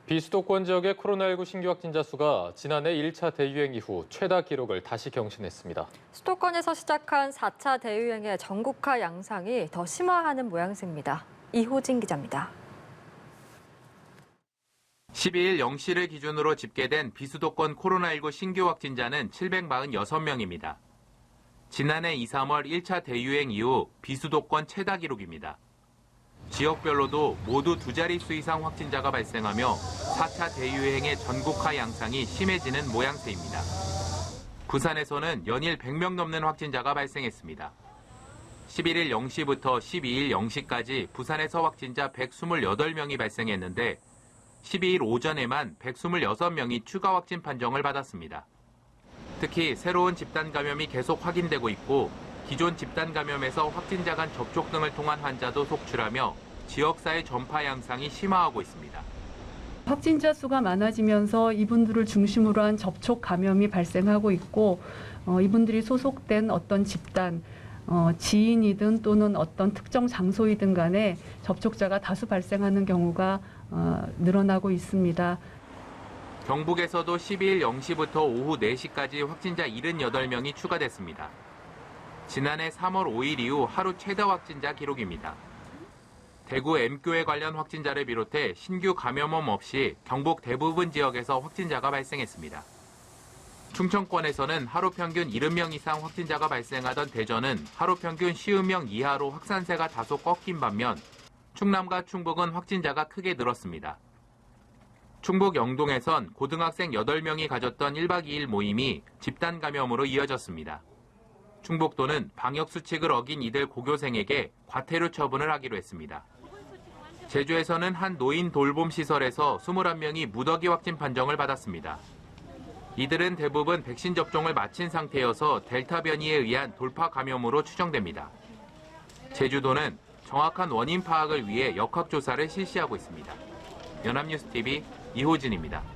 비수도권 지역의 코로나19 신규 확진자 수가 지난해 1차 대유행 이후 최다 기록을 다시 경신했습니다. 수도권에서 시작한 4차 대유행의 전국화 양상이 더 심화하는 모양새입니다. 이호진 기자입니다. 12일 0시를 기준으로 집계된 비수도권 코로나19 신규 확진자는 746명입니다. 지난해 2, 3월 1차 대유행 이후 비수도권 최다 기록입니다. 지역별로도 모두 두 자릿수 이상 확진자가 발생하며 4차 대유행의 전국화 양상이 심해지는 모양새입니다. 부산에서는 연일 100명 넘는 확진자가 발생했습니다. 11일 0시부터 12일 0시까지 부산에서 확진자 128명이 발생했는데 12일 오전에만 126명이 추가 확진 판정을 받았습니다. 특히 새로운 집단 감염이 계속 확인되고 있고 기존 집단 감염에서 확진자 간 접촉 등을 통한 환자도 속출하며 지역사회 전파 양상이 심화하고 있습니다. 확진자 수가 많아지면서 이분들을 중심으로 한 접촉 감염이 발생하고 있고 이분들이 소속된 어떤 집단, 지인이든 또는 어떤 특정 장소이든 간에 접촉자가 다수 발생하는 경우가 늘어나고 있습니다. 경북에서도 12일 0시부터 오후 4시까지 확진자 78명이 추가됐습니다. 지난해 3월 5일 이후 하루 최다 확진자 기록입니다. 대구 M교회 관련 확진자를 비롯해 신규 감염원 없이 경북 대부분 지역에서 확진자가 발생했습니다. 충청권에서는 하루 평균 70명 이상 확진자가 발생하던 대전은 하루 평균 50명 이하로 확산세가 다소 꺾인 반면 충남과 충북은 확진자가 크게 늘었습니다. 충북 영동에선 고등학생 8명이 가졌던 1박 2일 모임이 집단 감염으로 이어졌습니다. 충북도는 방역수칙을 어긴 이들 고교생에게 과태료 처분을 하기로 했습니다. 제주에서는 한 노인 돌봄 시설에서 21명이 무더기 확진 판정을 받았습니다. 이들은 대부분 백신 접종을 마친 상태여서 델타 변이에 의한 돌파 감염으로 추정됩니다. 제주도는 정확한 원인 파악을 위해 역학조사를 실시하고 있습니다. 연합뉴스TV 이호진입니다.